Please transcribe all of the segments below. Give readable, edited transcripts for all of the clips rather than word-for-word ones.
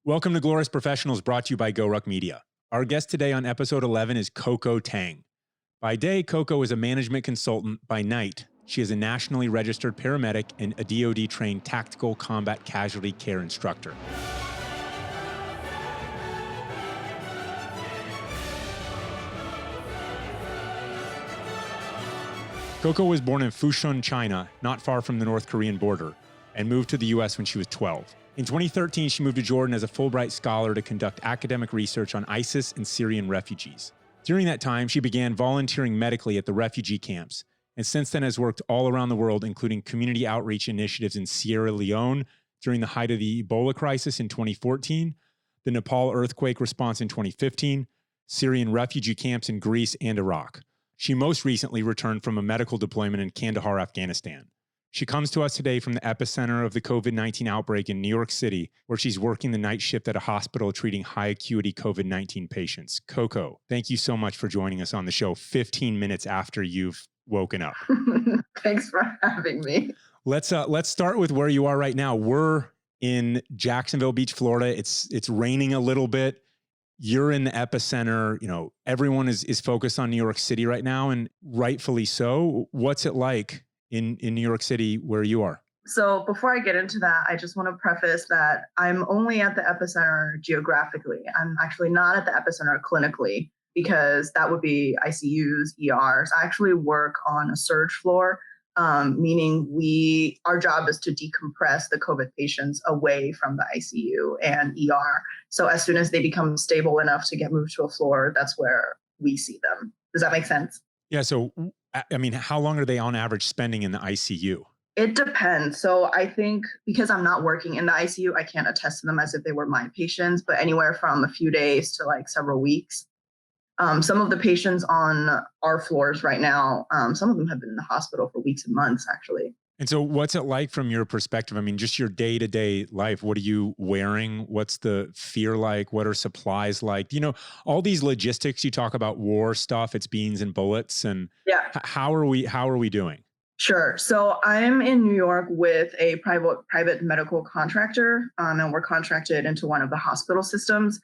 Welcome to Glorious Professionals, brought to you by GoRuck Media. Our guest today on episode 11 is Coco Tang. By day, Coco is a management consultant. By night, she is a nationally registered paramedic and a DOD-trained tactical combat casualty care instructor. Coco was born in Fushun, China, not far from the North Korean border, and moved to the U.S. when she was 12. In 2013, she moved to Jordan as a Fulbright Scholar to conduct academic research on ISIS and Syrian refugees. During that time, she began volunteering medically at the refugee camps, and since then has worked all around the world, including community outreach initiatives in Sierra Leone during the height of the Ebola crisis in 2014, the Nepal earthquake response in 2015, Syrian refugee camps in Greece and Iraq. She most recently returned from a medical deployment in Kandahar, Afghanistan. She comes to us today from the epicenter of the COVID-19 outbreak in New York City, where she's working the night shift at a hospital treating high-acuity COVID-19 patients. Coco, thank you so much for joining us on the show 15 minutes after you've woken up. Thanks for having me. Let's start with where you are right now. We're in Jacksonville Beach, Florida. It's raining a little bit. You're in the epicenter. You know, everyone is focused on New York City right now, and rightfully so. What's it like in New York City where you are? So before I get into that, I just want to preface that I'm only at the epicenter geographically. I'm actually not at the epicenter clinically, because that would be ICUs, ERs. I actually work on a surge floor, meaning our job is to decompress the COVID patients away from the ICU and ER. So as soon as they become stable enough to get moved to a floor, that's where we see them. Does that make sense? Yeah. So, I mean, how long are they on average spending in the ICU? It depends. So I think because I'm not working in the ICU, I can't attest to them as if they were my patients, but anywhere from a few days to like several weeks. Some of the patients on our floors right now, some of them have been in the hospital for weeks and months, actually. And so what's it like from your perspective? I mean, just your day-to-day life. What are you wearing? What's the fear like? What are supplies like? You know, all these logistics, you talk about war stuff, it's beans and bullets. And yeah, how are we doing? Sure. So I'm in New York with a private medical contractor, and we're contracted into one of the hospital systems.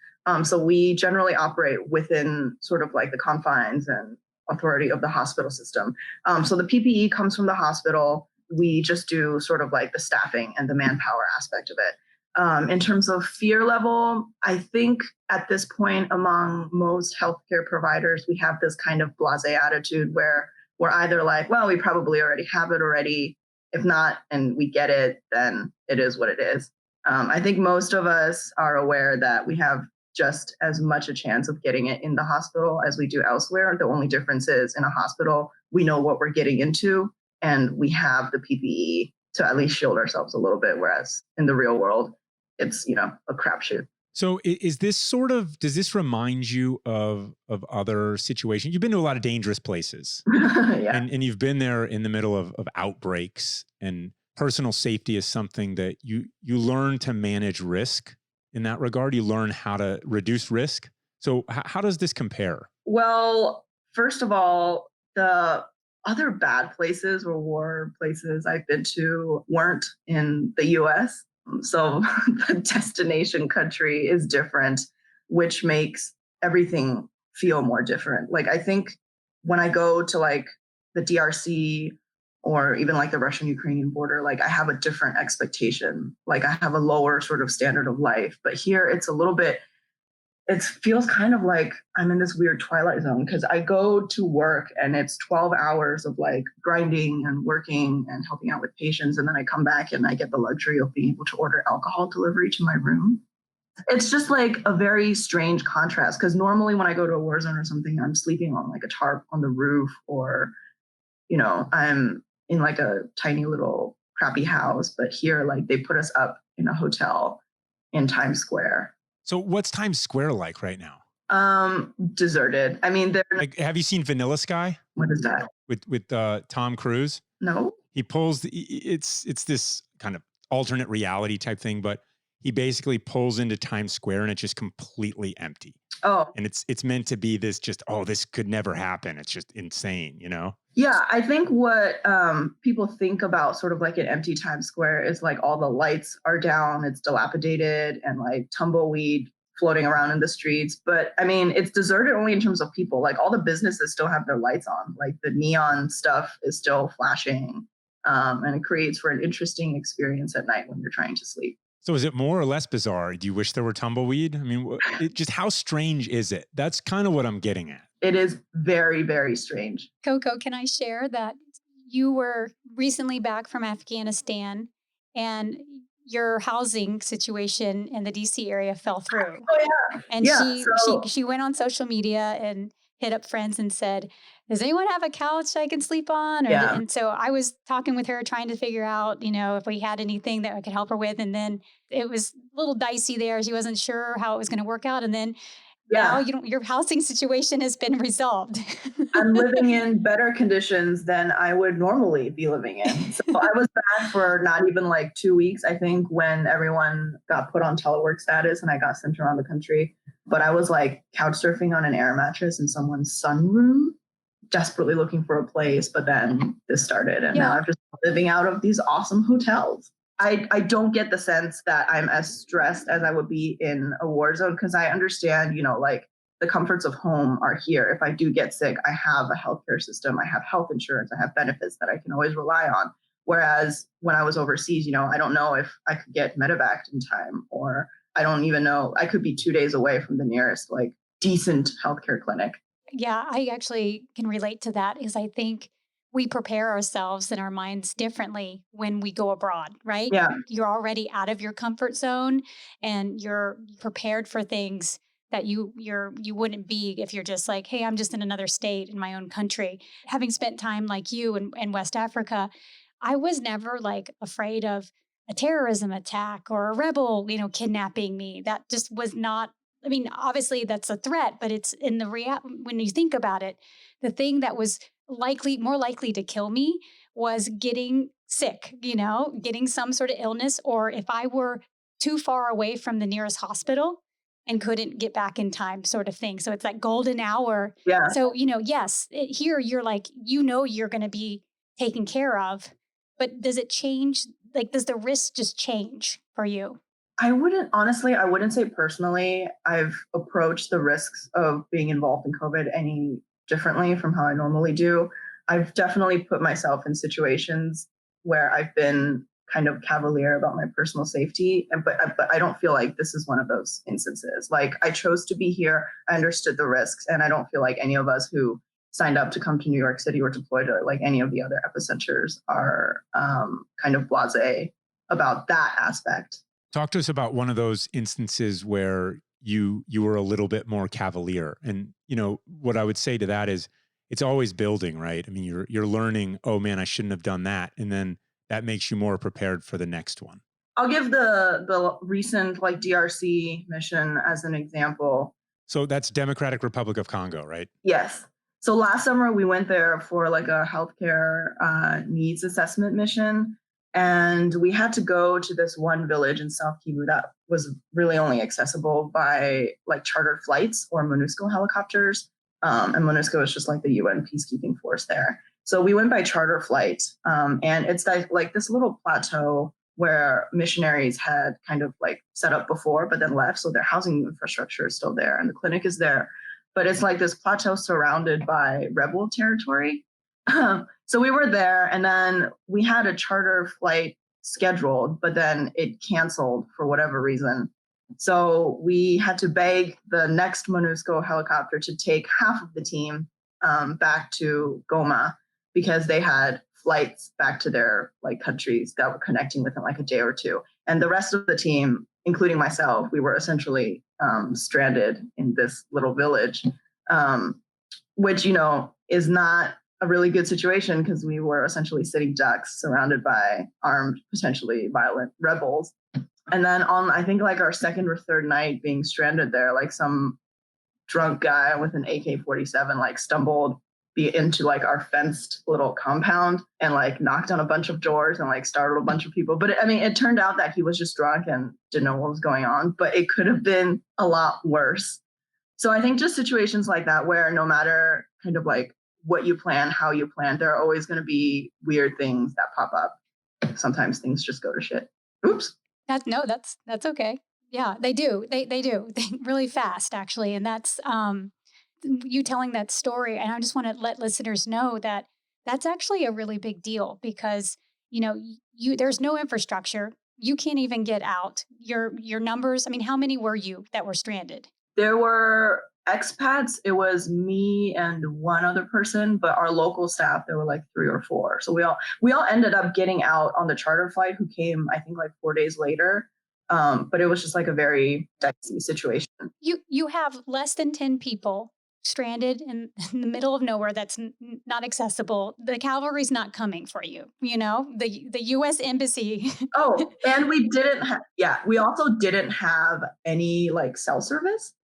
So we generally operate within sort of like the confines and authority of the hospital system. So the PPE comes from the hospital. We just do sort of like the staffing and the manpower aspect of it. In terms of fear level, I think at this point among most healthcare providers, we have this kind of blasé attitude where we're either like, well, we probably already have it already. If not, and we get it, then it is what it is. I think most of us are aware that we have just as much a chance of getting it in the hospital as we do elsewhere. The only difference is in a hospital, we know what we're getting into and we have the PPE to at least shield ourselves a little bit. Whereas in the real world, it's, a crapshoot. So is this does this remind you of other situations? You've been to a lot of dangerous places. Yeah. And you've been there in the middle of outbreaks, and personal safety is something that you learn to manage risk in that regard. You learn how to reduce risk. So how does this compare? Well, first of all, the other bad places or war places I've been to weren't in the US. So the destination country is different, which makes everything feel more different. Like, I think when I go to like the DRC or even like the Russian-Ukrainian border, like I have a different expectation. Like I have a lower sort of standard of life. But here it's a little bit, it feels kind of like I'm in this weird twilight zone, because I go to work and it's 12 hours of like grinding and working and helping out with patients. And then I come back and I get the luxury of being able to order alcohol delivery to my room. It's just like a very strange contrast, because normally when I go to a war zone or something, I'm sleeping on like a tarp on the roof, or, I'm in like a tiny little crappy house. But here, like they put us up in a hotel in Times Square. So what's Times Square like right now? Deserted. I mean, like, have you seen Vanilla Sky? What is that? With Tom Cruise? No. He pulls it's this kind of alternate reality type thing, but he basically pulls into Times Square and it's just completely empty. Oh, And it's meant to be this just, oh, this could never happen. It's just insane, you know? yeah. I think what people think about sort of like an empty Times Square is like all the lights are down, it's dilapidated, and like tumbleweed floating around in the streets. But I mean, it's deserted only in terms of people. Like all the businesses still have their lights on, like the neon stuff is still flashing. And it creates for an interesting experience at night when you're trying to sleep. So is it more or less bizarre? Do you wish there were tumbleweed? I mean, just how strange is it? That's kind of what I'm getting at. It is very, very strange. Coco, can I share that you were recently back from Afghanistan and your housing situation in the DC area fell through? Oh yeah, And yeah. she went on social media and hit up friends and said, "Does anyone have a couch I can sleep on?" Yeah, And so I was talking with her, trying to figure out, if we had anything that I could help her with. And then it was a little dicey there. She wasn't sure how it was going to work out. And then now yeah. your housing situation has been resolved. I'm living in better conditions than I would normally be living in. So I was back for not even like 2 weeks, I think, when everyone got put on telework status and I got sent around the country. But I was like couch surfing on an air mattress in someone's sunroom, desperately looking for a place. But then this started, and now Yeah. I'm just living out of these awesome hotels. I don't get the sense that I'm as stressed as I would be in a war zone, because I understand, like the comforts of home are here. If I do get sick, I have a healthcare system, I have health insurance, I have benefits that I can always rely on. Whereas when I was overseas, I don't know if I could get medevaced in time, or I don't even know, I could be 2 days away from the nearest like decent healthcare clinic. Yeah, I actually can relate to that because I think we prepare ourselves and our minds differently when we go abroad, right? Yeah, You're already out of your comfort zone and you're prepared for things that you wouldn't be if you're just like, hey, I'm just in another state in my own country. Having spent time like you in West Africa, I was never like afraid of a terrorism attack or a rebel, kidnapping me. That just was not. I mean, obviously that's a threat, but it's in the when you think about it, the thing that was more likely to kill me was getting sick, getting some sort of illness, or if I were too far away from the nearest hospital and couldn't get back in time, sort of thing. So it's that golden hour. yeah. So, yes, here you're like, you're going to be taken care of, but does it change? Like, does the risk just change for you? I wouldn't say personally I've approached the risks of being involved in COVID any differently from how I normally do. I've definitely put myself in situations where I've been kind of cavalier about my personal safety, but I don't feel like this is one of those instances. Like I chose to be here, I understood the risks, and I don't feel like any of us who signed up to come to New York City or deployed to like any of the other epicenters are kind of blasé about that aspect. Talk to us about one of those instances where you were a little bit more cavalier. And what I would say to that is it's always building, right? I mean, you're learning, oh man, I shouldn't have done that. And then that makes you more prepared for the next one. I'll give the recent like DRC mission as an example. So that's Democratic Republic of Congo, right? Yes. So last summer we went there for like a healthcare needs assessment mission, and we had to go to this one village in South Kivu that was really only accessible by like chartered flights or MONUSCO helicopters. And MONUSCO is just like the UN peacekeeping force there. So we went by charter flight, and it's like this little plateau where missionaries had kind of like set up before, but then left. So their housing infrastructure is still there and the clinic is there. But it's like this plateau surrounded by rebel territory. So we were there, and then we had a charter flight scheduled, but then it canceled for whatever reason. So we had to beg the next MONUSCO helicopter to take half of the team back to Goma, because they had flights back to their like countries that were connecting within like a day or two. And the rest of the team, including myself, we were essentially stranded in this little village, which, is not a really good situation because we were essentially sitting ducks surrounded by armed, potentially violent rebels. And then on, I think like our second or third night being stranded there, like some drunk guy with an AK-47 like stumbled be into like our fenced little compound and like knocked on a bunch of doors and like startled a bunch of people. But it turned out that he was just drunk and didn't know what was going on, but it could have been a lot worse. So I think just situations like that, where no matter kind of like what you plan, how you plan, there are always going to be weird things that pop up. Sometimes things just go to shit. Oops. That's okay. Yeah, they do. They do. They really fast, actually. And that's you telling that story. And I just want to let listeners know that that's actually a really big deal because, there's no infrastructure. You can't even get out. Your numbers, I mean, how many were you that were stranded? There were expats. It was me and one other person, but our local staff, there were like 3 or 4. So we all ended up getting out on the charter flight, who came, I think, like 4 days later. But it was just like a very dicey situation. You have less than 10 people stranded in the middle of nowhere that's not accessible. The cavalry's not coming for you. The U.S. embassy. Oh, and we also didn't have any like cell service.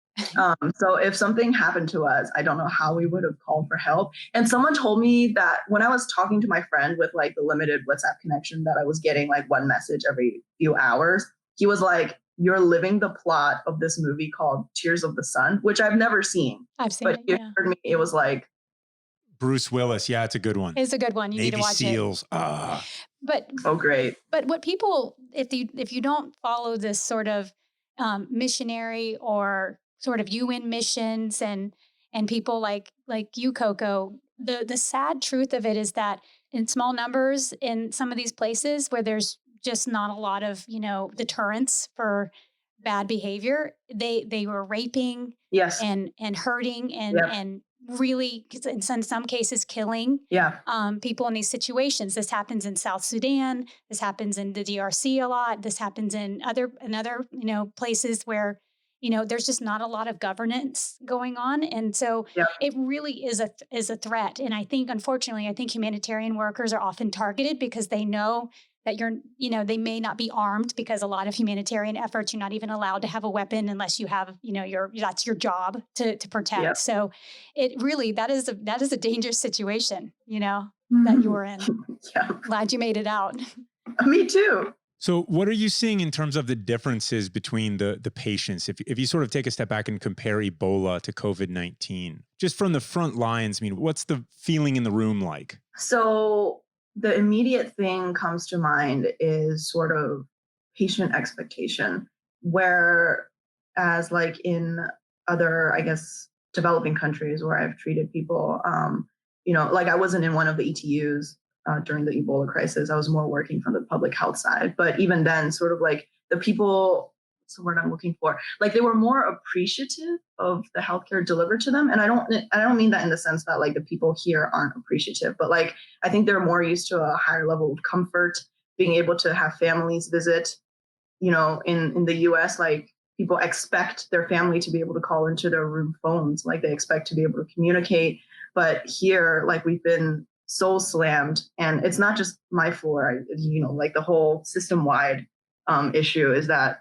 So if something happened to us, I don't know how we would have called for help. And someone told me that when I was talking to my friend with like the limited WhatsApp connection, that I was getting like one message every few hours. He was like, "You're living the plot of this movie called Tears of the Sun," which I've never seen. I've seen but it. he Yeah. heard me. It was like Bruce Willis. Yeah, it's a good one. It's a good one. You need to watch SEALs. it. But oh, great. But what people, if you don't follow this sort of missionary or sort of UN missions and people like you, Coco, the sad truth of it is that in small numbers in some of these places where there's just not a lot of deterrence for bad behavior, they were raping, Yes, and hurting and Yep. and really in some cases killing Yeah. people in these situations. This happens in South Sudan. This happens in the DRC a lot. This happens in other places where there's just not a lot of governance going on, and so Yep. it really is a threat. And I think, unfortunately, humanitarian workers are often targeted because they know that they may not be armed, because a lot of humanitarian efforts, you're not even allowed to have a weapon unless you have, that's your job to protect. Yep. So it really, that is a dangerous situation, that you were in. Yeah. Glad you made it out. Me too. So what are you seeing in terms of the differences between the patients? If you sort of take a step back and compare Ebola to COVID-19, just from the front lines, I mean, what's the feeling in the room like? So the immediate thing comes to mind is sort of patient expectation, whereas like in other, I guess, developing countries where I've treated people, like I wasn't in one of the ETUs during the Ebola crisis. I was more working from the public health side. But even then, sort of like the people, what's the word I'm looking for? Like they were more appreciative of the healthcare delivered to them. And I don't mean that in the sense that like the people here aren't appreciative, but like I think they're more used to a higher level of comfort, being able to have families visit. In the US, like people expect their family to be able to call into their room phones, like they expect to be able to communicate. But here, like we've been so slammed, and it's not just my floor, like the whole system-wide issue is that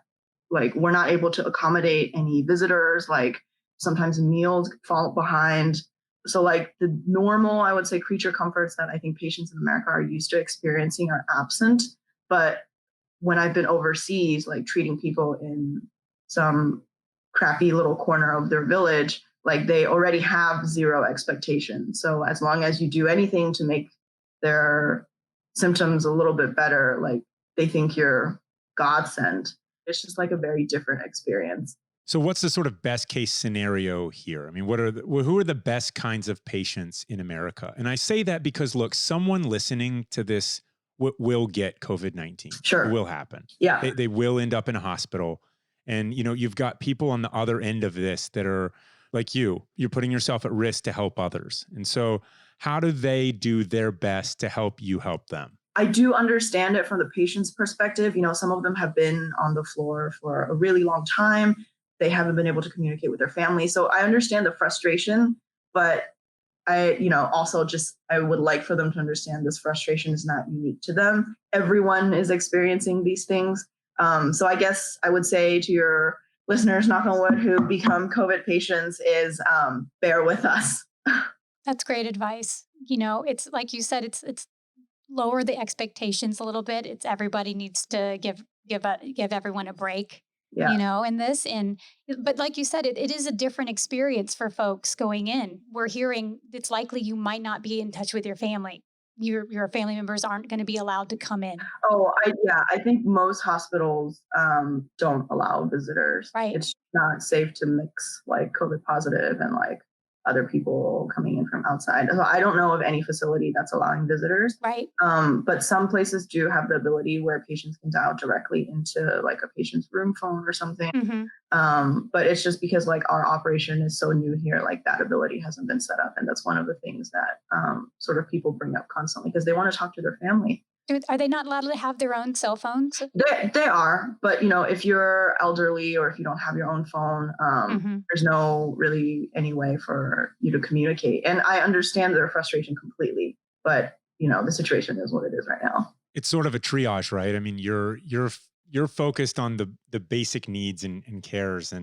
like we're not able to accommodate any visitors. Like sometimes meals fall behind. So like the normal, I would say, creature comforts that I think patients in America are used to experiencing are absent. But when I've been overseas, like treating people in some crappy little corner of their village, like they already have zero expectation. So as long as you do anything to make their symptoms a little bit better, like they think you're godsend. It's just like a very different experience. So what's the sort of best case scenario here? I mean, who are the best kinds of patients in America? And I say that because, look, someone listening to this will get COVID-19. Sure. It will happen. Yeah. They will end up in a hospital. And, you've got people on the other end of this that are like you're putting yourself at risk to help others. And so how do they do their best to help you help them? I do understand it from the patient's perspective. Some of them have been on the floor for a really long time. They haven't been able to communicate with their family. So I understand the frustration, but I would like for them to understand this frustration is not unique to them. Everyone is experiencing these things. So I guess I would say to your listeners, knock on wood, who become COVID patients is bear with us. That's great advice. It's like you said, it's lower the expectations a little bit. It's everybody needs to give everyone a break, Yeah. in this. And but like you said, it is a different experience for folks going in. We're hearing it's likely you might not be in touch with your family. Your family members aren't going to be allowed to come in. Oh, I think most hospitals don't allow visitors. Right. It's not safe to mix like COVID positive and like other people coming in from outside. So I don't know of any facility that's allowing visitors. Right. But some places do have the ability where patients can dial directly into like a patient's room phone or something. Hmm. But it's just because like our operation is so new here, like that ability hasn't been set up. And that's one of the things that sort of people bring up constantly because they want to talk to their family. Are they not allowed to have their own cell phones? They are, but if you're elderly or if you don't have your own phone, Hmm. there's no really any way for you to communicate. And I understand their frustration completely, but the situation is what it is right now. It's sort of a triage, right? I mean, you're focused on the basic needs and cares,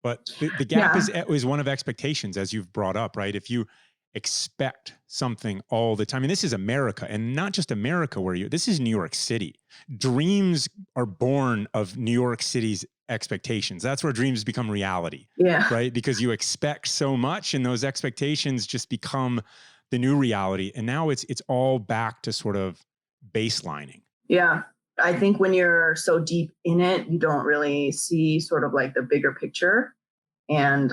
but the gap Yeah, is one of expectations, as you've brought up, right? If you expect something all the time, and this is America, and not just America, this is New York City. Dreams are born of New York City's expectations. That's where dreams become reality, yeah, right? Because you expect so much, and those expectations just become the new reality. And now it's all back to sort of baselining. yeah. I think when you're so deep in it, you don't really see sort of like the bigger picture. And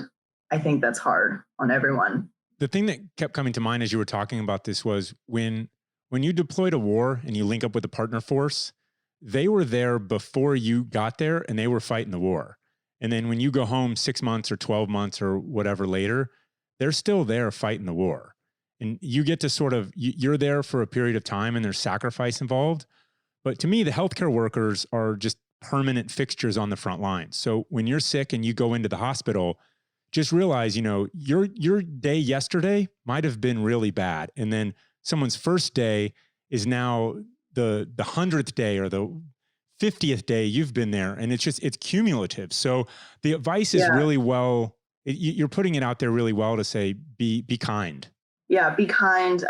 I think that's hard on everyone. The thing that kept coming to mind as you were talking about this was when you deploy to war and you link up with a partner force, they were there before you got there and they were fighting the war. And then when you go home 6 months or 12 months or whatever later, they're still there fighting the war. And you get to sort of, you're there for a period of time and there's sacrifice involved. But to me, the healthcare workers are just permanent fixtures on the front lines. So when you're sick and you go into the hospital, just realize, your day yesterday might have been really bad. And then someone's first day is now the 100th day or the 50th day you've been there. And it's cumulative. So the advice is Yeah. really you're putting it out there really well to say, be kind. Yeah, be kind,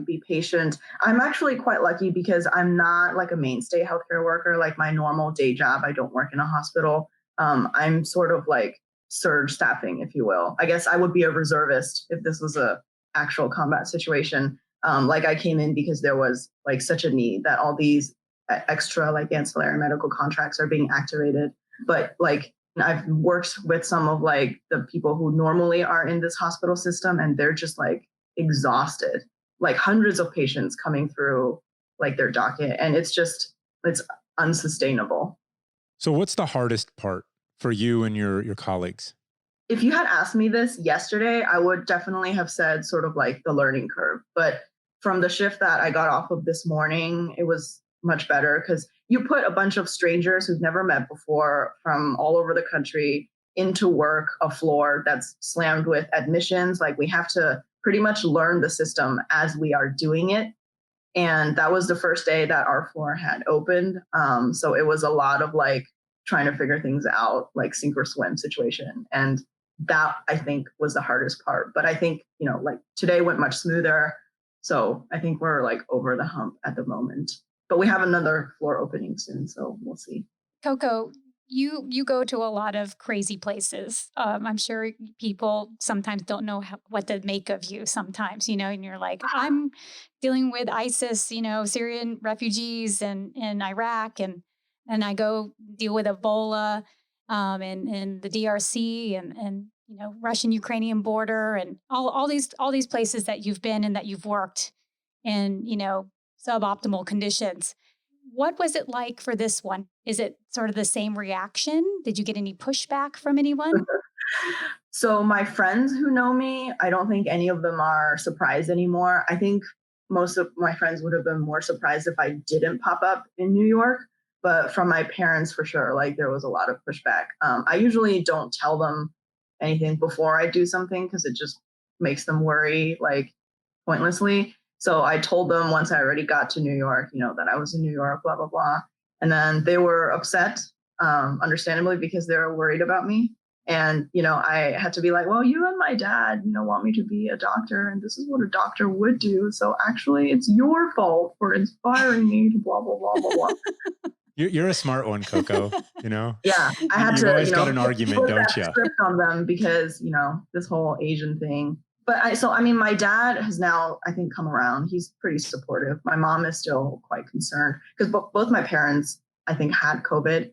be patient. I'm actually quite lucky because I'm not like a mainstay healthcare worker, like my normal day job. I don't work in a hospital. I'm sort of like surge staffing, if you will. I guess I would be a reservist if this was a actual combat situation. Like I came in because there was like such a need that all these extra like ancillary medical contracts are being activated. But like I've worked with some of like the people who normally are in this hospital system and they're just like exhausted, like hundreds of patients coming through like their docket. And it's unsustainable. So what's the hardest part for you and your colleagues? If you had asked me this yesterday, I would definitely have said sort of like the learning curve. But from the shift that I got off of this morning, it was much better because you put a bunch of strangers who've never met before from all over the country into work, a floor that's slammed with admissions. Like we have to pretty much learn the system as we are doing it. And that was the first day that our floor had opened. So it was a lot of like trying to figure things out, like sink or swim situation. And that I think was the hardest part. But I think, like today went much smoother. So I think we're like over the hump at the moment. But we have another floor opening soon. So we'll see. Coco, you go to a lot of crazy places. I'm sure people sometimes don't know what to make of you. Sometimes, and you're like, I'm dealing with ISIS, Syrian refugees in Iraq, and I go deal with Ebola, and the DRC, and Russian Ukrainian border, and all these places that you've been and that you've worked in, suboptimal conditions. What was it like for this one? Is it sort of the same reaction? Did you get any pushback from anyone? So my friends who know me, I don't think any of them are surprised anymore. I think most of my friends would have been more surprised if I didn't pop up in New York. But from my parents, for sure, like there was a lot of pushback. I usually don't tell them anything before I do something because it just makes them worry like pointlessly. So I told them once I already got to New York, that I was in New York, blah, blah, blah. And then they were upset, understandably, because they were worried about me. And, I had to be like, well, you and my dad, want me to be a doctor, and this is what a doctor would do. So actually, it's your fault for inspiring me to blah, blah, blah, blah, blah. You're a smart one, Coco, Yeah, I had You've to, always got an argument, flip don't that you? script on them because, this whole Asian thing. But my dad has now, I think, come around. He's pretty supportive. My mom is still quite concerned because both my parents, I think, had COVID.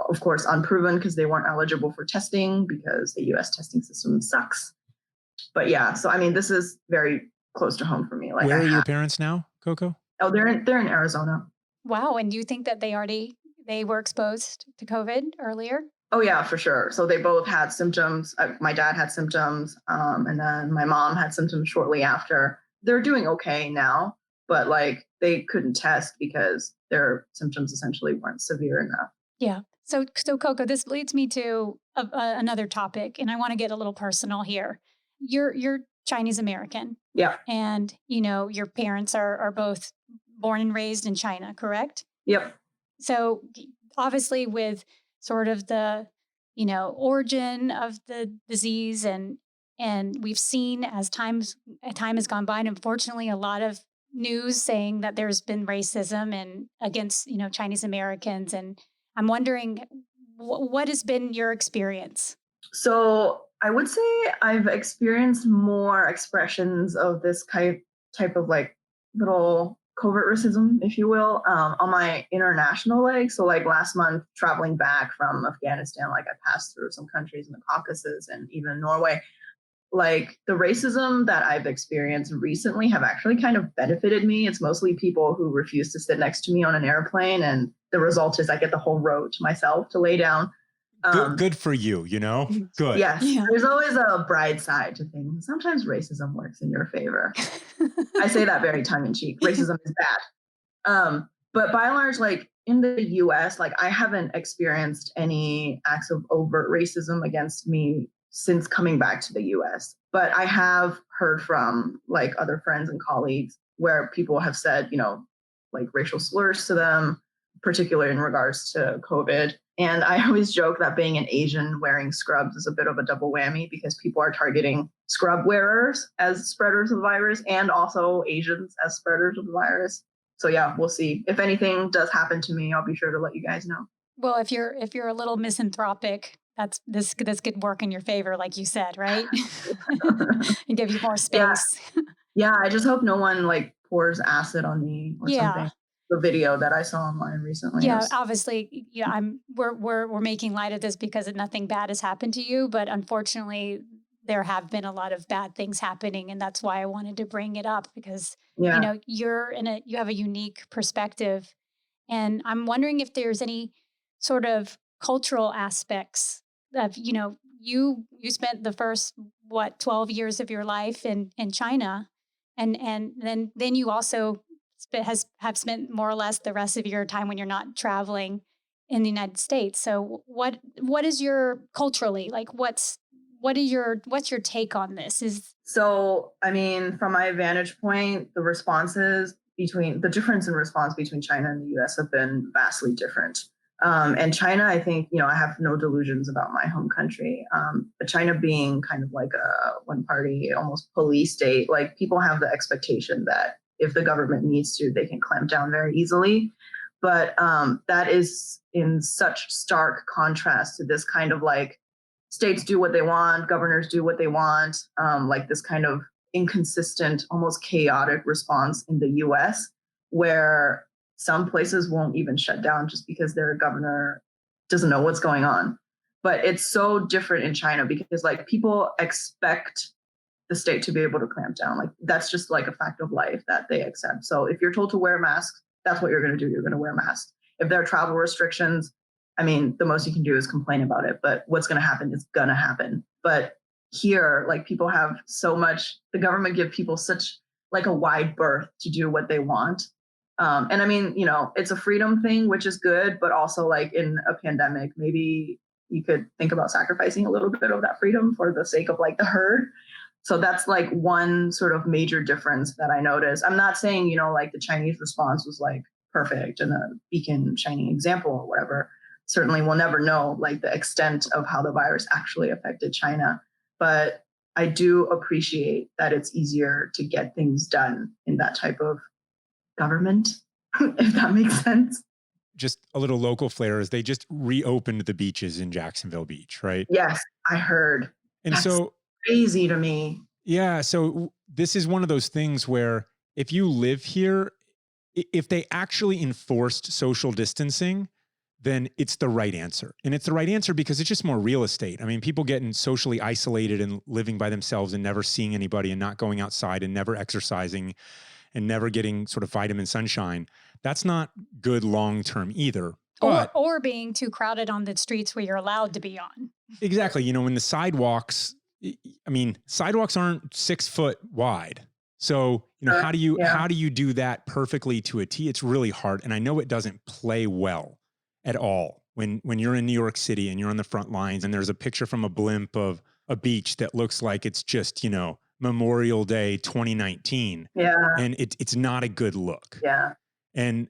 Of course, unproven because they weren't eligible for testing because the US testing system sucks. But yeah, so this is very close to home for me. Like, where are your parents now, Coco? Oh, they're in Arizona. Wow. And do you think that they were exposed to COVID earlier? Oh yeah, for sure. So they both had symptoms. My dad had symptoms, and then my mom had symptoms shortly after. They're doing okay now, but like they couldn't test because their symptoms essentially weren't severe enough. Yeah. So Coco, this leads me to another topic, and I want to get a little personal here. You're Chinese American. Yeah. And, your parents are both born and raised in China, correct? Yep. So obviously with sort of the, origin of the disease and we've seen as time has gone by, and unfortunately a lot of news saying that there's been racism and against, Chinese Americans. And I'm wondering what has been your experience? So I would say I've experienced more expressions of this type of like little covert racism, if you will, on my international leg. So like last month, traveling back from Afghanistan, like I passed through some countries in the Caucasus and even Norway. Like the racism that I've experienced recently have actually kind of benefited me. It's mostly people who refuse to sit next to me on an airplane. And the result is I get the whole row to myself to lay down. Good for you, Good. Yes. Yeah. There's always a bright side to things. Sometimes racism works in your favor. I say that very tongue in cheek. Racism is bad. But by and large, like in the US, like I haven't experienced any acts of overt racism against me since coming back to the US. But I have heard from like other friends and colleagues where people have said, like racial slurs to them, particularly in regards to COVID. And I always joke that being an Asian wearing scrubs is a bit of a double whammy because people are targeting scrub wearers as spreaders of the virus and also Asians as spreaders of the virus. So yeah, we'll see. If anything does happen to me, I'll be sure to let you guys know. Well, if you're a little misanthropic, this could work in your favor, like you said, right? And give you more space. Yeah, I just hope no one like pours acid on me or something. The video that I saw online recently. Yeah, obviously, we're making light of this because nothing bad has happened to you, but unfortunately, there have been a lot of bad things happening, and that's why I wanted to bring it up because you have a unique perspective, and I'm wondering if there's any sort of cultural aspects of you spent the first 12 years of your life in China, and then you also have spent more or less the rest of your time when you're not traveling in the United States. So what is your culturally like? What's your take on this? So I mean, from my vantage point, the difference in response between China and the U.S. have been vastly different. And China, I think, I have no delusions about my home country. But China being kind of like a one-party, almost police state, like people have the expectation that if the government needs to, they can clamp down very easily. But that is in such stark contrast to this kind of like states do what they want, governors do what they want, like this kind of inconsistent, almost chaotic response in the US, where some places won't even shut down just because their governor doesn't know what's going on. But it's so different in China because like people expect the state to be able to clamp down. Like that's just like a fact of life that they accept. So if you're told to wear a mask, that's what you're going to do. You're going to wear a mask. If there are travel restrictions, I mean, the most you can do is complain about it, but what's going to happen is going to happen. But here, like people have so much, the government give people such like a wide berth to do what they want. And I mean, it's a freedom thing, which is good, but also like in a pandemic, maybe you could think about sacrificing a little bit of that freedom for the sake of like the herd. So that's like one sort of major difference that I noticed. I'm not saying, like the Chinese response was like perfect and a beacon shining example or whatever. certainly we'll never know like the extent of how the virus actually affected China. But I do appreciate that it's easier to get things done in that type of government, if that makes sense. Just a little local flair is they just reopened the beaches in Jacksonville Beach, right? Yes, I heard. And That's so, crazy to me. yeah, so this is one of those things where if you live here, if they actually enforced social distancing, then it's the right answer. And it's the right answer because it's just more real estate. I mean, people getting socially isolated and living by themselves and never seeing anybody and not going outside and never exercising and never getting sort of vitamin sunshine. That's not good long-term either. But or being too crowded on the streets where you're allowed to be on. exactly. You know, when the sidewalks, I mean, sidewalks aren't 6 foot wide. So, you know, how do you do that perfectly to a T? It's really hard. And I know it doesn't play well at all when you're in New York City and you're on the front lines and there's a picture from a blimp of a beach that looks like it's just, you know, Memorial Day 2019. Yeah. And it's not a good look. Yeah. And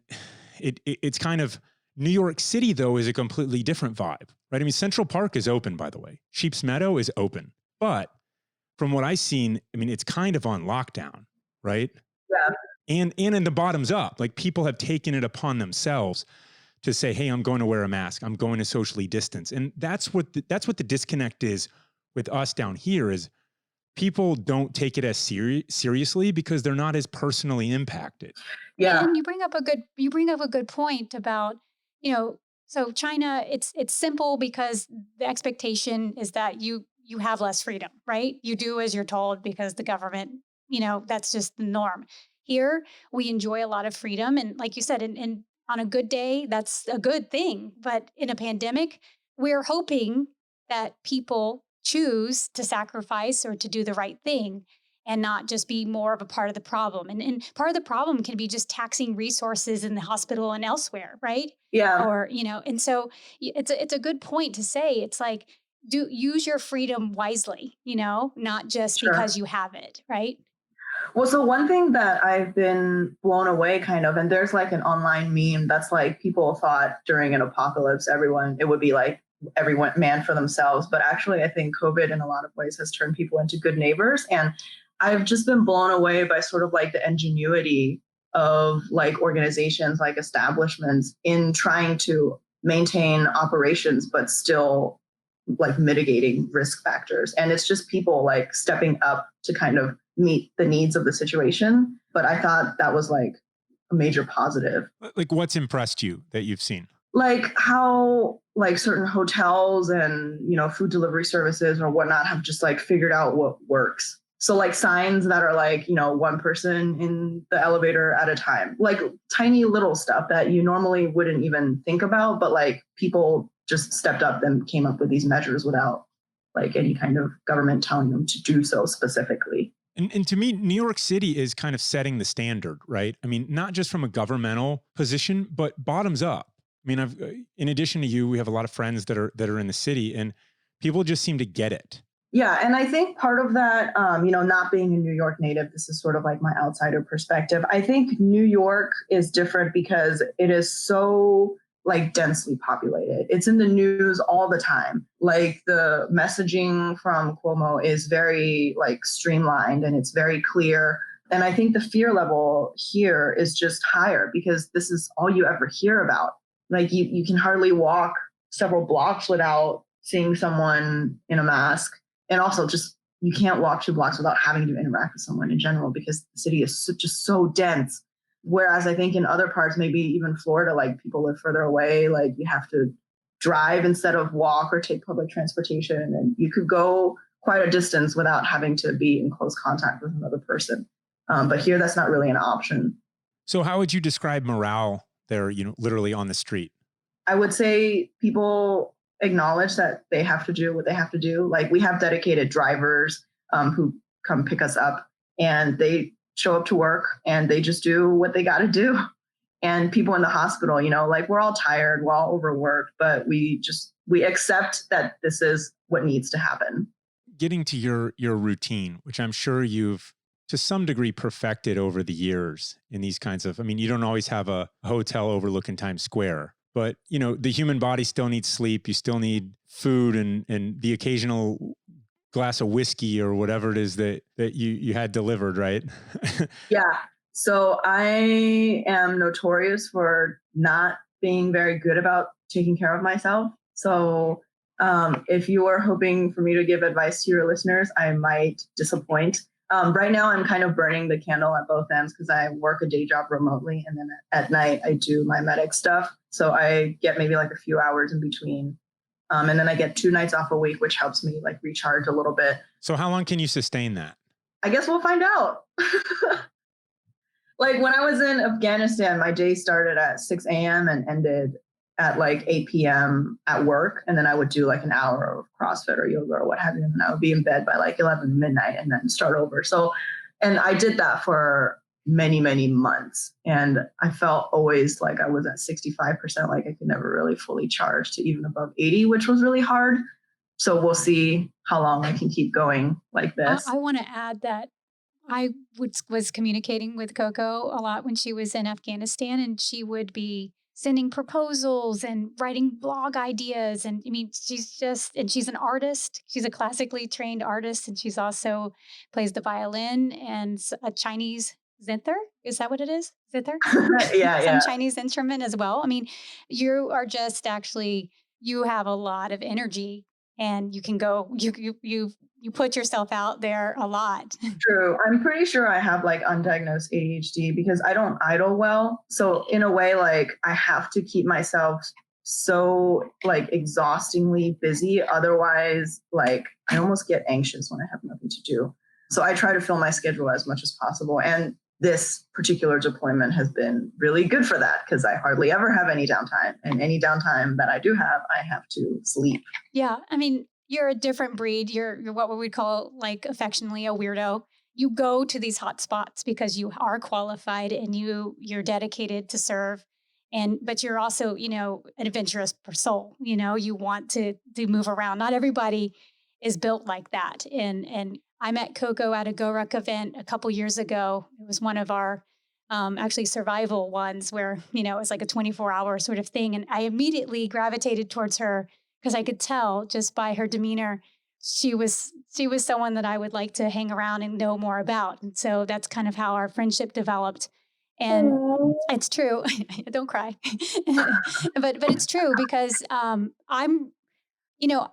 it's kind of, New York City though is a completely different vibe, right? I mean, Central Park is open, by the way. Sheep's Meadow is open, but from what I've seen, I mean, it's kind of on lockdown, right? Yeah. And in the bottoms up, like people have taken it upon themselves to say, hey, I'm going to wear a mask. I'm going to socially distance. And that's what the disconnect is with us down here is people don't take it as seriously because they're not as personally impacted. Yeah. And you bring up a good point about, you know, so China, it's simple because the expectation is that you have less freedom, right? You do as you're told because the government, you know, that's just the norm. Here, we enjoy a lot of freedom. And like you said, and on a good day, that's a good thing. But in a pandemic, we're hoping that people choose to sacrifice or to do the right thing and not just be more of a part of the problem. And part of the problem can be just taxing resources in the hospital and elsewhere, right? Yeah. Or, you know, and so it's a good point to say, it's like, use your freedom wisely, you know, not just Sure. because you have it, right? Well, so one thing that I've been blown away kind of, and there's like an online meme that's like people thought during an apocalypse, it would be like everyone man for themselves. But actually, I think COVID in a lot of ways has turned people into good neighbors. And I've just been blown away by sort of like the ingenuity of like organizations, like establishments in trying to maintain operations, but still like mitigating risk factors. And it's just people like stepping up to kind of meet the needs of the situation. But I thought that was like a major positive. Like what's impressed you that you've seen? Like how like certain hotels and, you know, food delivery services or whatnot have just like figured out what works. So like signs that are like, you know, one person in the elevator at a time, like tiny little stuff that you normally wouldn't even think about, but like people just stepped up and came up with these measures without like any kind of government telling them to do so specifically. And to me, New York City is kind of setting the standard, right? I mean, not just from a governmental position, but bottoms up. I mean, in addition to you, we have a lot of friends that are in the city, and people just seem to get it. Yeah, and I think part of that, you know, not being a New York native, this is sort of like my outsider perspective. I think New York is different because it is so like densely populated. It's in the news all the time. Like the messaging from Cuomo is very like streamlined and it's very clear. And I think the fear level here is just higher because this is all you ever hear about. Like you can hardly walk several blocks without seeing someone in a mask. And also just you can't walk 2 blocks without having to interact with someone in general because the city is just so dense. Whereas I think in other parts, maybe even Florida, like people live further away, like you have to drive instead of walk or take public transportation. And you could go quite a distance without having to be in close contact with another person. But here, that's not really an option. So how would you describe morale there, you know, literally on the street? I would say people acknowledge that they have to do what they have to do. Like we have dedicated drivers who come pick us up and they show up to work and they just do what they got to do. And people in the hospital, you know, like we're all tired, we're all overworked, but we accept that this is what needs to happen. Getting to your routine, which I'm sure you've to some degree perfected over the years in these kinds of, I mean, you don't always have a hotel overlooking Times Square, But, you know, the human body still needs sleep. You still need food and the occasional glass of whiskey or whatever it is that you had delivered, right? Yeah. So I am notorious for not being very good about taking care of myself. So if you are hoping for me to give advice to your listeners, I might disappoint. Right now, I'm kind of burning the candle at both ends because I work a day job remotely, and then at night I do my medic stuff. So I get maybe like a few hours in between, and then I get 2 nights off a week, which helps me like recharge a little bit. So how long can you sustain that? I guess we'll find out. Like when I was in Afghanistan, my day started at 6 a.m. and ended at like 8 p.m. at work. And then I would do like an hour of CrossFit or yoga or what have you. And then I would be in bed by like 11 midnight and then start over. So, and I did that for many, many months. And I felt always like I was at 65%, like I could never really fully charge to even above 80, which was really hard. So we'll see how long I can keep going like this. I want to add that was communicating with Coco a lot when she was in Afghanistan, and she would be sending proposals and writing blog ideas. And I mean, she's an artist. She's a classically trained artist, and she's also plays the violin and a Chinese zither. Is that what it is? Zither? Yeah. Some Chinese instrument as well. I mean, you are just actually, you have a lot of energy and you can go, you put yourself out there a lot. True. I'm pretty sure I have like undiagnosed ADHD because I don't idle well. So in a way, like I have to keep myself so like exhaustingly busy. Otherwise, like I almost get anxious when I have nothing to do. So I try to fill my schedule as much as possible. And this particular deployment has been really good for that because I hardly ever have any downtime. And any downtime that I do have, I have to sleep. Yeah. I mean, you're a different breed. You're what we would call like affectionately a weirdo. You go to these hot spots because you are qualified and you're dedicated to serve. But you're also, you know, an adventurous soul. You know, you want to move around. Not everybody is built like that. And I met Coco at a GoRuck event a couple years ago. It was one of our actually survival ones where, you know, it was like a 24-hour sort of thing. And I immediately gravitated towards her because I could tell just by her demeanor, she was someone that I would like to hang around and know more about. And so that's kind of how our friendship developed. And it's true. Don't cry. but it's true because I'm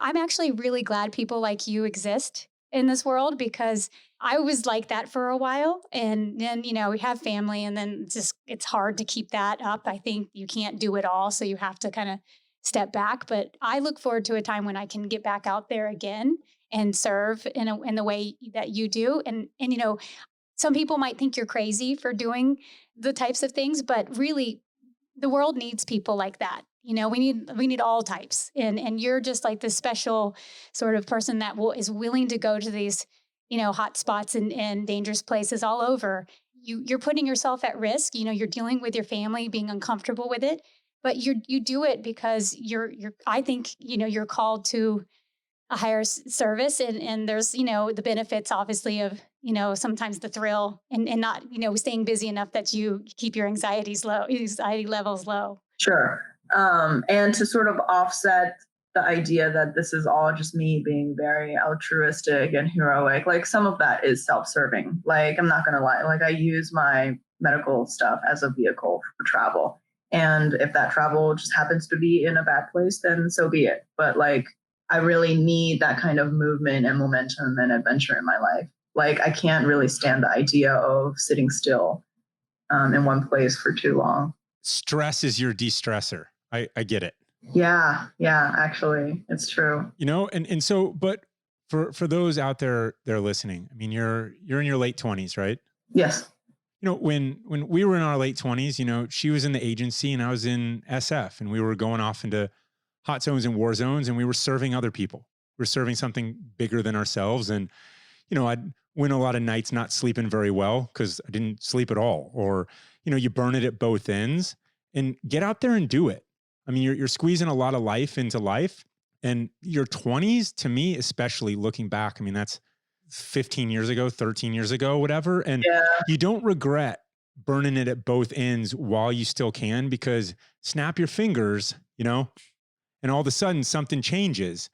actually really glad people like you exist in this world because I was like that for a while. And then, you know, we have family and then it's hard to keep that up. I think you can't do it all. So you have to kind of step back. But I look forward to a time when I can get back out there again and serve in the way that you do. And, you know, some people might think you're crazy for doing the types of things, but really the world needs people like that. You know, we need all types. And you're just like this special sort of person that is willing to go to these, you know, hot spots and dangerous places all over. You're putting yourself at risk. You know, you're dealing with your family, being uncomfortable with it, but you do it because I think, you know, you're called to a higher service and there's, you know, the benefits obviously of, you know, sometimes the thrill and not, you know, staying busy enough that you keep your anxiety levels low. Sure. And to sort of offset the idea that this is all just me being very altruistic and heroic, like some of that is self-serving. Like, I'm not going to lie. Like I use my medical stuff as a vehicle for travel. And if that travel just happens to be in a bad place, then so be it. But like, I really need that kind of movement and momentum and adventure in my life. Like I can't really stand the idea of sitting still in one place for too long. Stress is your de-stressor. I get it. Yeah, actually, it's true. You know, and so, but for those out there, they're listening. I mean, you're in your late 20s, right? Yes. You know, when we were in our late 20s, you know, she was in the agency and I was in SF and we were going off into hot zones and war zones and we were serving other people. We were serving something bigger than ourselves. And, you know, I'd win a lot of nights not sleeping very well because I didn't sleep at all. Or, you know, you burn it at both ends and get out there and do it. I mean, you're squeezing a lot of life into life. And your 20s, to me, especially looking back, I mean, that's 15 years ago, 13 years ago, whatever. And you don't regret burning it at both ends while you still can, because snap your fingers, and all of a sudden something changes.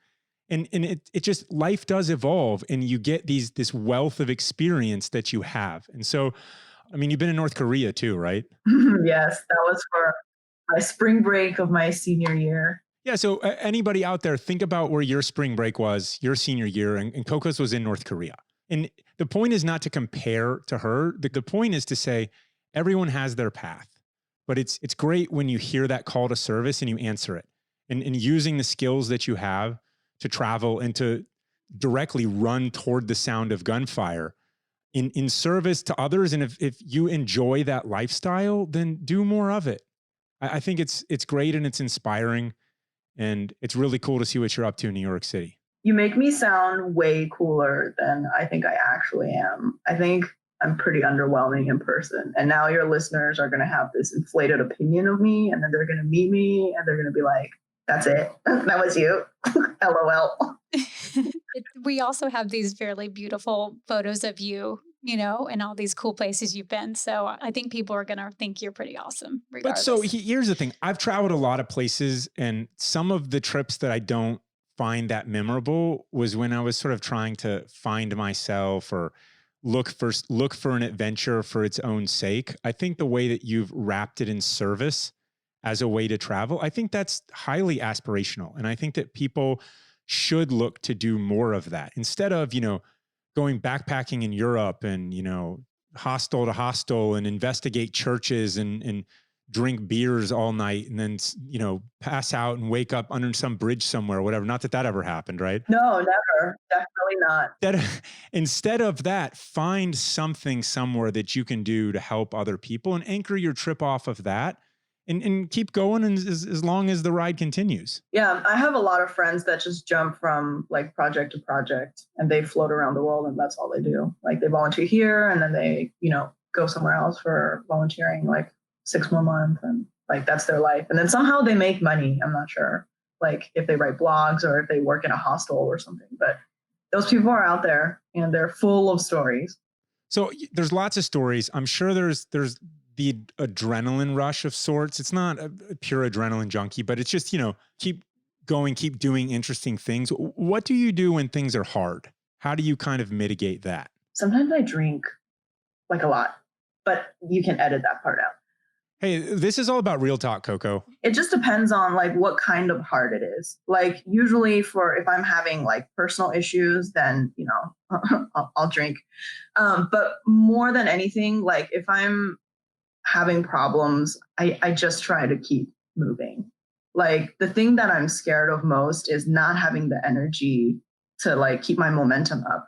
And it just, life does evolve, and you get this wealth of experience that you have. And so, I mean, you've been in North Korea too, right? Yes, that was for my spring break of my senior year. Yeah. So anybody out there, think about where your spring break was, your senior year, and Cocos was in North Korea. And the point is not to compare to her. The point is to say everyone has their path, but it's great when you hear that call to service and you answer it, and using the skills that you have to travel and to directly run toward the sound of gunfire in service to others. And if you enjoy that lifestyle, then do more of it. I think it's great and it's inspiring. And it's really cool to see what you're up to in New York City. You make me sound way cooler than I think I actually am. I think I'm pretty underwhelming in person. And now your listeners are going to have this inflated opinion of me, and then they're going to meet me and they're going to be like, that's it. That was you. LOL. We also have these fairly beautiful photos of you, and all these cool places you've been. So I think people are going to think you're pretty awesome regardless. But so here's the thing. I've traveled a lot of places, and some of the trips that I don't find that memorable was when I was sort of trying to find myself or look for an adventure for its own sake. I think the way that you've wrapped it in service as a way to travel, I think that's highly aspirational. And I think that people should look to do more of that instead of, going backpacking in Europe and, hostel to hostel and investigate churches and drink beers all night and then, pass out and wake up under some bridge somewhere, whatever. Not that ever happened, right? No, never. Definitely not. Instead of that, find something somewhere that you can do to help other people and anchor your trip off of that. And keep going as long as the ride continues. Yeah, I have a lot of friends that just jump from like project to project, and they float around the world, and that's all they do. Like they volunteer here, and then they, go somewhere else for volunteering like 6 more months, and like that's their life. And then somehow they make money. I'm not sure, like if they write blogs or if they work in a hostel or something. But those people are out there, and they're full of stories. So there's lots of stories. I'm sure there's the adrenaline rush of sorts. It's not a pure adrenaline junkie, but it's just, keep going, keep doing interesting things. What do you do when things are hard? How do you kind of mitigate that? Sometimes I drink like a lot, but you can edit that part out. Hey, this is all about real talk, Coco. It just depends on like what kind of hard it is. Like usually if I'm having like personal issues, then, I'll drink. But more than anything, like if I'm having problems, I just try to keep moving. Like the thing that I'm scared of most is not having the energy to like keep my momentum up.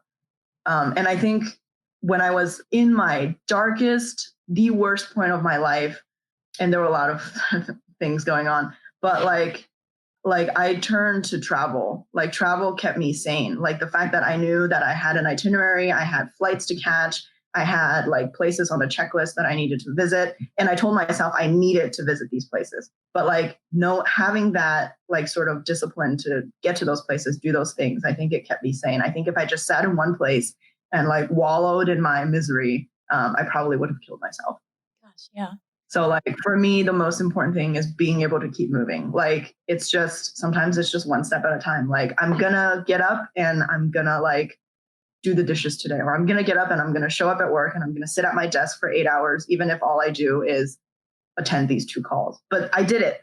And I think when I was in my darkest, the worst point of my life, and there were a lot of things going on, but like I turned to travel. Like travel kept me sane. Like the fact that I knew that I had an itinerary, I had flights to catch, I had like places on the checklist that I needed to visit. And I told myself I needed to visit these places. But like having that like sort of discipline to get to those places, do those things, I think it kept me sane. I think if I just sat in one place and like wallowed in my misery, I probably would have killed myself. Gosh, yeah. So like for me, the most important thing is being able to keep moving. Like sometimes it's just one step at a time. Like I'm gonna get up and I'm gonna like do the dishes today, or I'm going to get up and I'm going to show up at work and I'm going to sit at my desk for 8 hours, even if all I do is attend these 2 calls. But I did it.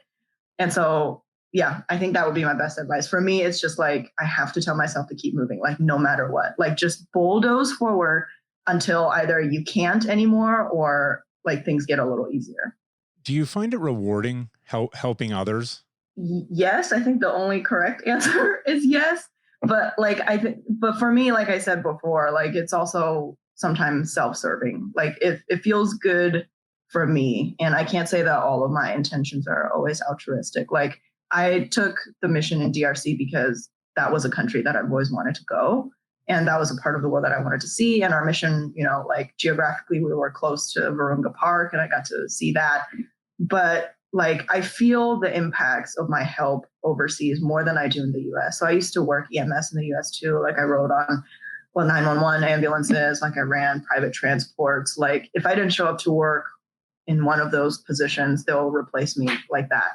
And so, yeah, I think that would be my best advice. For me, it's just like, I have to tell myself to keep moving, like no matter what, like just bulldoze forward until either you can't anymore or like things get a little easier. Do you find it rewarding helping others? Yes, I think the only correct answer is yes. But like, but for me, like I said before, like it's also sometimes self-serving. Like it feels good for me. And I can't say that all of my intentions are always altruistic. Like I took the mission in DRC because that was a country that I've always wanted to go. And that was a part of the world that I wanted to see. And our mission, like geographically, we were close to Virunga Park and I got to see that. But like, I feel the impacts of my help overseas more than I do in the US. So I used to work EMS in the US too. Like I rode on 911 ambulances, like I ran private transports. Like if I didn't show up to work in one of those positions, they'll replace me like that.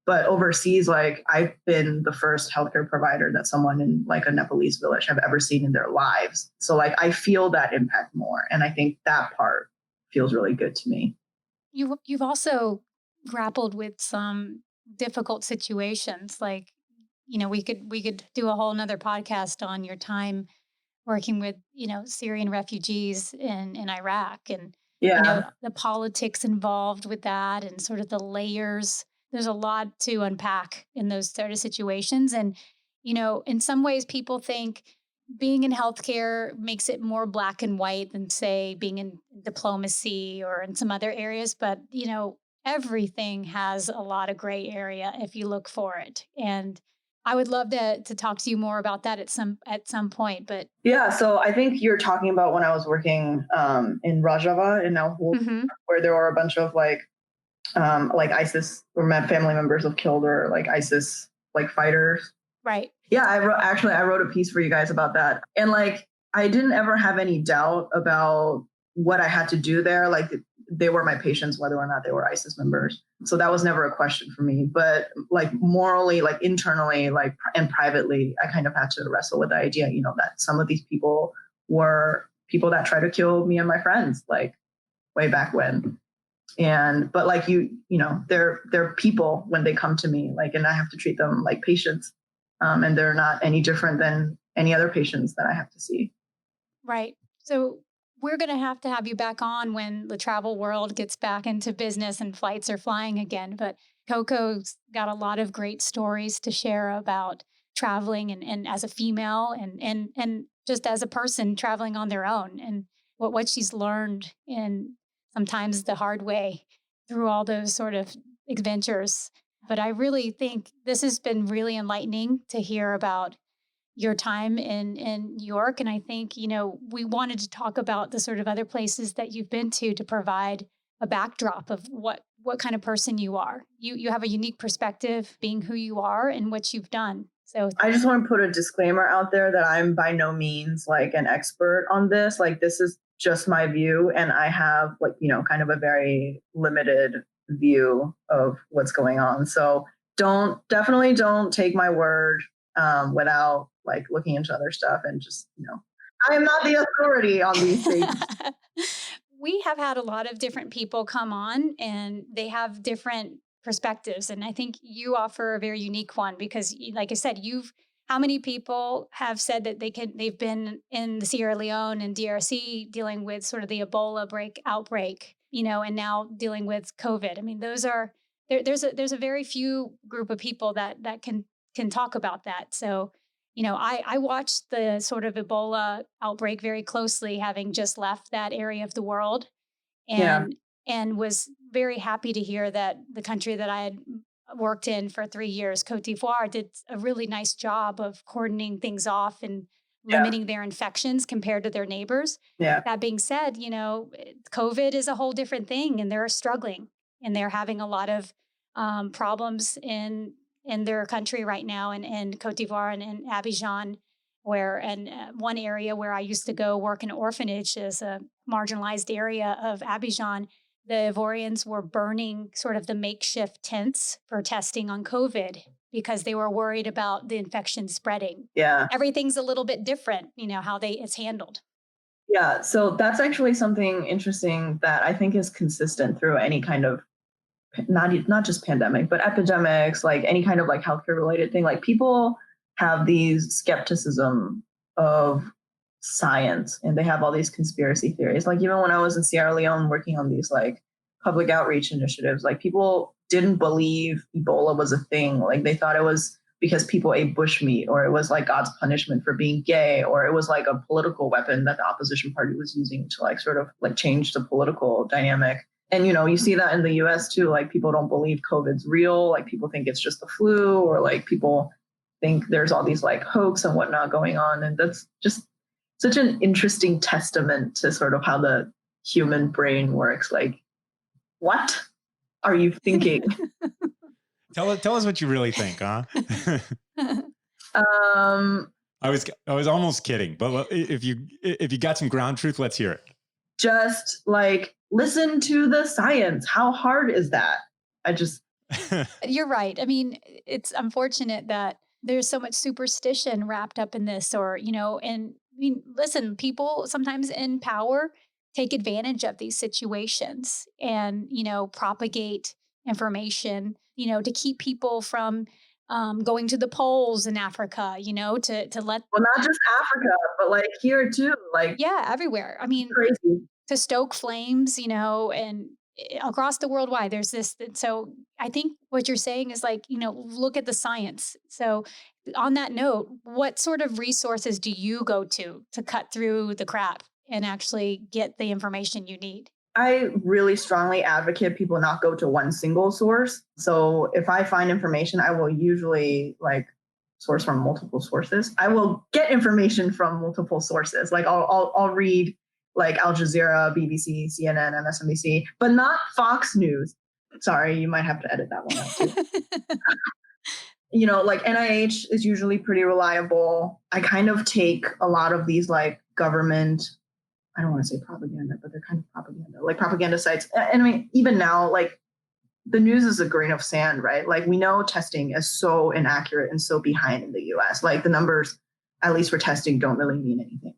But overseas, like I've been the first healthcare provider that someone in like a Nepalese village have ever seen in their lives. So like I feel that impact more. And I think that part feels really good to me. You've also grappled with some difficult situations. Like, we could do a whole nother podcast on your time working with, Syrian refugees in Iraq, and, Yeah. the politics involved with that and sort of the layers. There's a lot to unpack in those sort of situations. And, in some ways people think being in healthcare makes it more black and white than, say, being in diplomacy or in some other areas. But, everything has a lot of gray area if you look for it. And I would love to talk to you more about that at some point. But Yeah. So I think you're talking about when I was working in Rojava in Al Hol, Mhm. where there were a bunch of like ISIS or my family members of killed or like ISIS like fighters. Right. Yeah, I wrote a piece for you guys about that. And like I didn't ever have any doubt about what I had to do there. Like they were my patients, whether or not they were ISIS members. So that was never a question for me. But like morally, like internally, like and privately, I kind of had to wrestle with the idea, that some of these people were people that tried to kill me and my friends, like way back when. But like they're people when they come to me, like, and I have to treat them like patients. And they're not any different than any other patients that I have to see. Right. So we're going to have you back on when the travel world gets back into business and flights are flying again. But Coco's got a lot of great stories to share about traveling, and as a female, and just as a person traveling on their own, and what she's learned, and sometimes the hard way, through all those sort of adventures. But I really think this has been really enlightening to hear about your time in New York. And I think, we wanted to talk about the sort of other places that you've been to provide a backdrop of what kind of person you are. You have a unique perspective being who you are and what you've done. So I just want to put a disclaimer out there that I'm by no means like an expert on this. Like this is just my view, and I have like, kind of a very limited view of what's going on. So definitely don't take my word without like looking into other stuff, and just, I am not the authority on these things. we have had a lot of different people come on, and they have different perspectives. And I think you offer a very unique one because, like I said, how many people have said that they've been in the Sierra Leone and DRC dealing with sort of the Ebola outbreak, and now dealing with COVID. I mean, there's a very few group of people that can talk about that. So, I watched the sort of Ebola outbreak very closely, having just left that area of the world, Yeah. and was very happy to hear that the country that I had worked in for 3 years, Cote d'Ivoire, did a really nice job of cordoning things off and Yeah. limiting their infections compared to their neighbors. Yeah. That being said, COVID is a whole different thing, and they're struggling, and they're having a lot of problems in their country right now, in Cote d'Ivoire and in Abidjan, and one area where I used to go work in an orphanage is a marginalized area of Abidjan. The Ivorians were burning sort of the makeshift tents for testing on COVID because they were worried about the infection spreading. Yeah. Everything's a little bit different, how it's handled. Yeah. So that's actually something interesting that I think is consistent through any kind of not just pandemic, but epidemics, like any kind of like healthcare related thing. Like people have these skepticism of science, and they have all these conspiracy theories. Like even when I was in Sierra Leone working on these like public outreach initiatives, like people didn't believe Ebola was a thing. Like they thought it was because people ate bushmeat, or it was like God's punishment for being gay, or it was like a political weapon that the opposition party was using to like sort of like change the political dynamic. And, you see that in the US too, like people don't believe COVID's real. Like people think it's just the flu, or like people think there's all these like hoax and whatnot going on. And that's just such an interesting testament to sort of how the human brain works. Like, what are you thinking? Tell us what you really think, huh? I was almost kidding, but if you got some ground truth, let's hear it. Just like listen to the science. How hard is that? I just, You're right. I mean, it's unfortunate that there's so much superstition wrapped up in this, or, and I mean, listen, people sometimes in power take advantage of these situations and, propagate information, to keep people from going to the polls in Africa, to let, well, not just Africa, but like here too, like yeah, everywhere. I mean, crazy. to stoke flames, and across the worldwide, there's this. So I think what you're saying is like, look at the science. So on that note, what sort of resources do you go to cut through the crap and actually get the information you need? I really strongly advocate people not go to one single source. So if I find information, I will usually like source from multiple sources. I will get information from multiple sources. Like I'll read like Al Jazeera, BBC, CNN, MSNBC, but not Fox News. Sorry, you might have to edit that one out too. Like NIH is usually pretty reliable. I kind of take a lot of these like government, I don't want to say propaganda, but they're kind of propaganda, like propaganda sites. And I mean, even now, like the news is a grain of sand, right? Like we know testing is so inaccurate and so behind in the US. Like the numbers, at least for testing, don't really mean anything.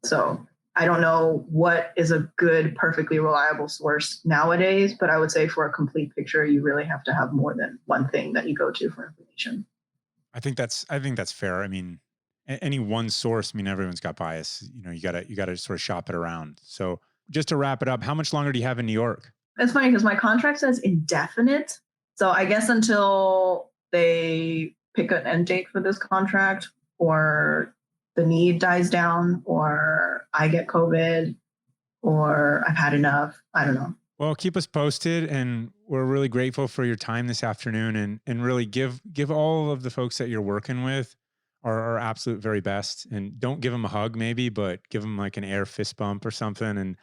So I don't know what is a good, perfectly reliable source nowadays, but I would say for a complete picture, you really have to have more than one thing that you go to for information. I think that's fair. I mean, any one source, I mean, everyone's got bias. You gotta sort of shop it around. So just to wrap it up, how much longer do you have in New York? It's funny because my contract says indefinite. So I guess until they pick an end date for this contract, or the need dies down, or I get COVID, or I've had enough. I don't know. Well, keep us posted, and we're really grateful for your time this afternoon, and really give all of the folks that you're working with our absolute very best. And don't give them a hug maybe, but give them like an air fist bump or something, and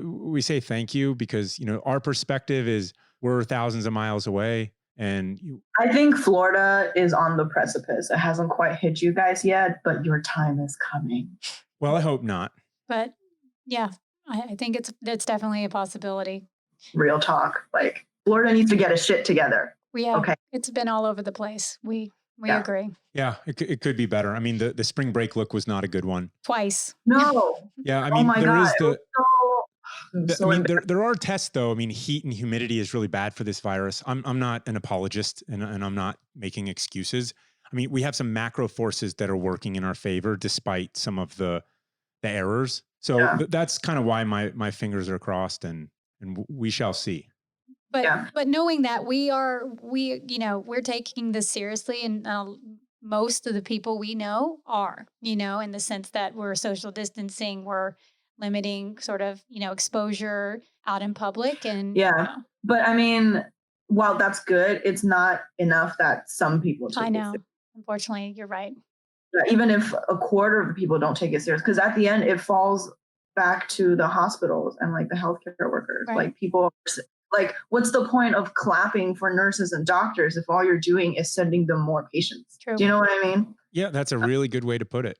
we say thank you, because our perspective is we're thousands of miles away, and I think Florida is on the precipice. It hasn't quite hit you guys yet, but your time is coming. Well, I hope not. But yeah, I think it's definitely a possibility. Real talk. Like Florida needs to get its shit together. Yeah. Okay. It's been all over the place. We agree. Yeah, it could be better. I mean, the spring break look was not a good one. Twice. No. Yeah, I mean, oh my there God. is the. So I mean, there are tests though. I mean, heat and humidity is really bad for this virus. I'm not an apologist, and I'm not making excuses. I mean, we have some macro forces that are working in our favor despite some of the errors. So that's kind of why my fingers are crossed, and we shall see. But knowing that we're taking this seriously, and most of the people we know are, in the sense that we're social distancing, we're limiting sort of, exposure out in public. And but I mean, while that's good, it's not enough that some people take I know. it Unfortunately, you're right. Even if a quarter of the people don't take it serious, because at the end it falls back to the hospitals and like the healthcare workers. Right. Like people, like what's the point of clapping for nurses and doctors if all you're doing is sending them more patients? True. Do you know what I mean? Yeah, that's a really good way to put it.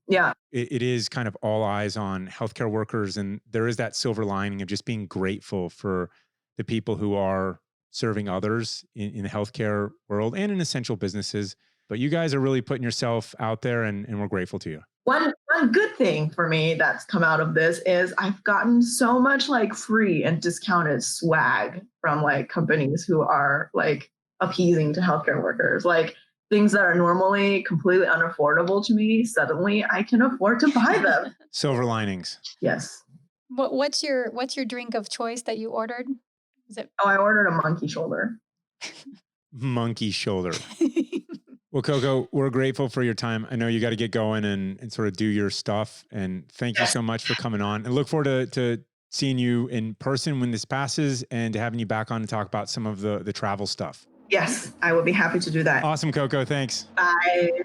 Yeah. It is kind of all eyes on healthcare workers, and there is that silver lining of just being grateful for the people who are serving others in the healthcare world and in essential businesses. But you guys are really putting yourself out there, and we're grateful to you. One good thing for me that's come out of this is I've gotten so much like free and discounted swag from like companies who are like appeasing to healthcare workers. Like things that are normally completely unaffordable to me, suddenly I can afford to buy them. Silver linings. Yes. What's your drink of choice that you ordered? Is it? Oh, I ordered a monkey shoulder. Monkey shoulder. Well, Coco, we're grateful for your time. I know you got to get going and sort of do your stuff. And thank you so much for coming on. And look forward to seeing you in person when this passes, and to having you back on to talk about some of the travel stuff. Yes, I will be happy to do that. Awesome, Coco. Thanks. Bye.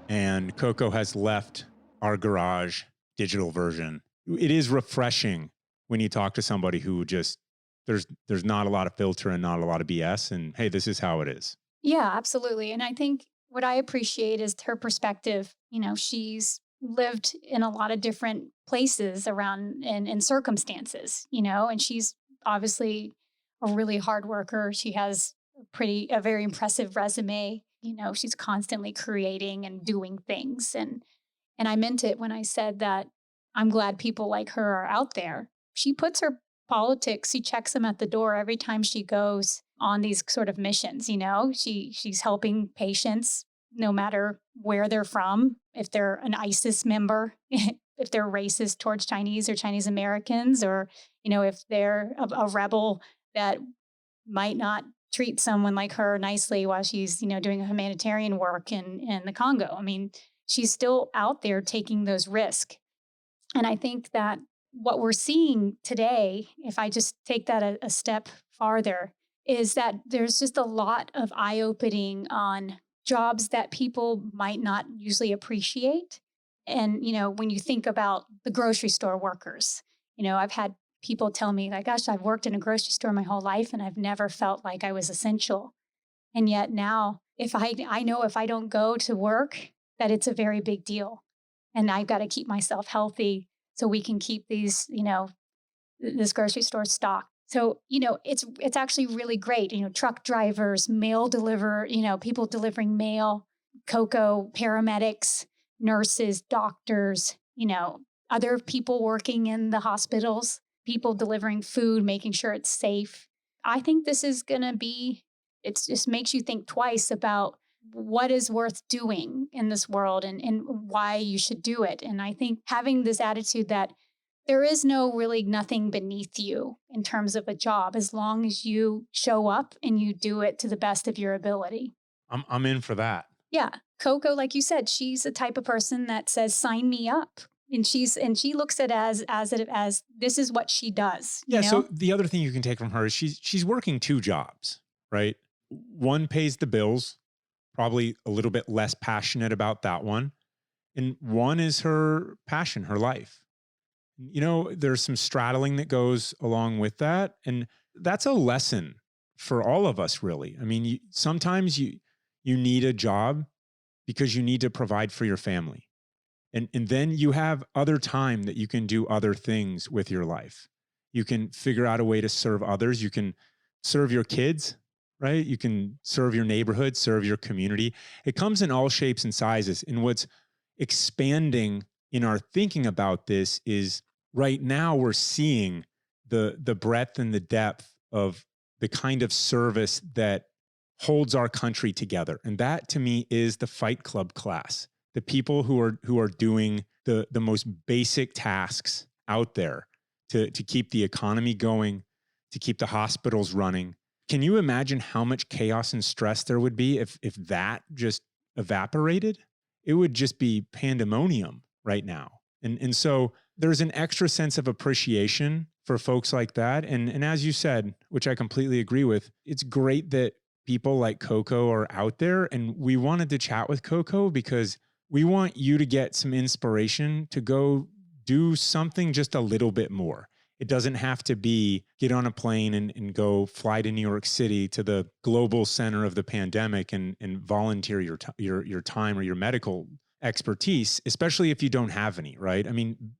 And Coco has left our garage digital version. It is refreshing when you talk to somebody who just, there's not a lot of filter and not a lot of BS. And hey, this is how it is. Yeah, absolutely. And I think what I appreciate is her perspective. She's lived in a lot of different places around in circumstances, and she's obviously a really hard worker. She has a very impressive resume. She's constantly creating and doing things. And I meant it when I said that I'm glad people like her are out there. She puts her politics, she checks them at the door every time she goes on these sort of missions. She's helping patients no matter where they're from, if they're an ISIS member, if they're racist towards Chinese or Chinese Americans, or, if they're a rebel that might not treat someone like her nicely while she's, doing humanitarian work in the Congo. I mean, she's still out there taking those risks. And I think that what we're seeing today, if I just take that a step farther, is that there's just a lot of eye-opening on jobs that people might not usually appreciate. And, when you think about the grocery store workers, I've had people tell me, like, gosh, I've worked in a grocery store my whole life and I've never felt like I was essential. And yet now, if I know if I don't go to work, that it's a very big deal. And I've got to keep myself healthy so we can keep these, this grocery store stocked. So, it's actually really great. Truck drivers, people delivering mail, Coco paramedics, nurses, doctors, other people working in the hospitals, people delivering food, making sure it's safe. I think this is going to be, it just makes you think twice about what is worth doing in this world and why you should do it. And I think having this attitude that there is nothing beneath you in terms of a job, as long as you show up and you do it to the best of your ability. I'm in for that. Yeah. Coco, like you said, she's the type of person that says, sign me up. And she looks at it as this is what she does. Yeah. So the other thing you can take from her is she's working two jobs, right? One pays the bills, probably a little bit less passionate about that one. And one is her passion, her life. There's some straddling that goes along with that. And that's a lesson for all of us, really. I mean, sometimes you need a job because you need to provide for your family. And then you have other time that you can do other things with your life. You can figure out a way to serve others. You can serve your kids, right? You can serve your neighborhood, serve your community. It comes in all shapes and sizes. And what's expanding in our thinking about this is right now we're seeing the breadth and the depth of the kind of service that holds our country together. And that to me is the Fight Club class. The people who are doing the most basic tasks out there to keep the economy going, to keep the hospitals running. Can you imagine how much chaos and stress there would be if that just evaporated? It would just be pandemonium right now. And so there's an extra sense of appreciation for folks like that. And as you said, which I completely agree with, it's great that people like Coco are out there. And we wanted to chat with Coco because we want you to get some inspiration to go do something just a little bit more. It doesn't have to be get on a plane and go fly to New York City to the global center of the pandemic and volunteer your time or your medical expertise, especially if you don't have any, right? I mean,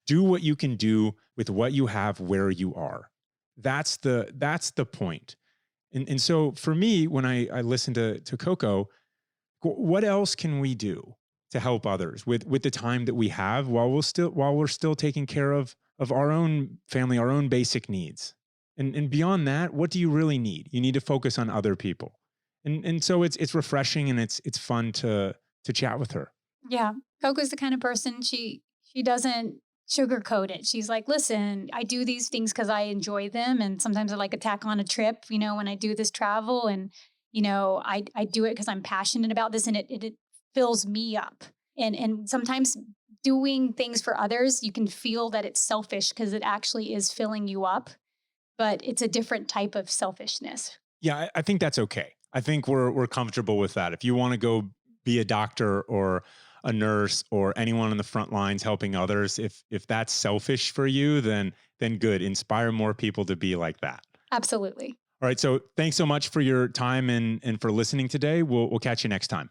do what you can do with what you have where you are. That's the point. And so for me, when I listen to Coco, what else can we do to help others with the time that we have while we're still taking care of our own family, our own basic needs? And beyond that, what do you really need? You need to focus on other people. And so it's refreshing and it's fun to chat with her. Yeah. Coco's the kind of person, she doesn't sugarcoat it. She's like, listen, I do these things because I enjoy them. And sometimes I like a tack on a trip, when I do this travel. And, I do it because I'm passionate about this and it fills me up. And sometimes doing things for others, you can feel that it's selfish because it actually is filling you up. But it's a different type of selfishness. Yeah, I think that's okay. I think we're comfortable with that. If you want to go be a doctor or a nurse or anyone on the front lines helping others, if that's selfish for you, then good. Inspire more people to be like that. Absolutely. All right. So thanks so much for your time and for listening today. We'll catch you next time.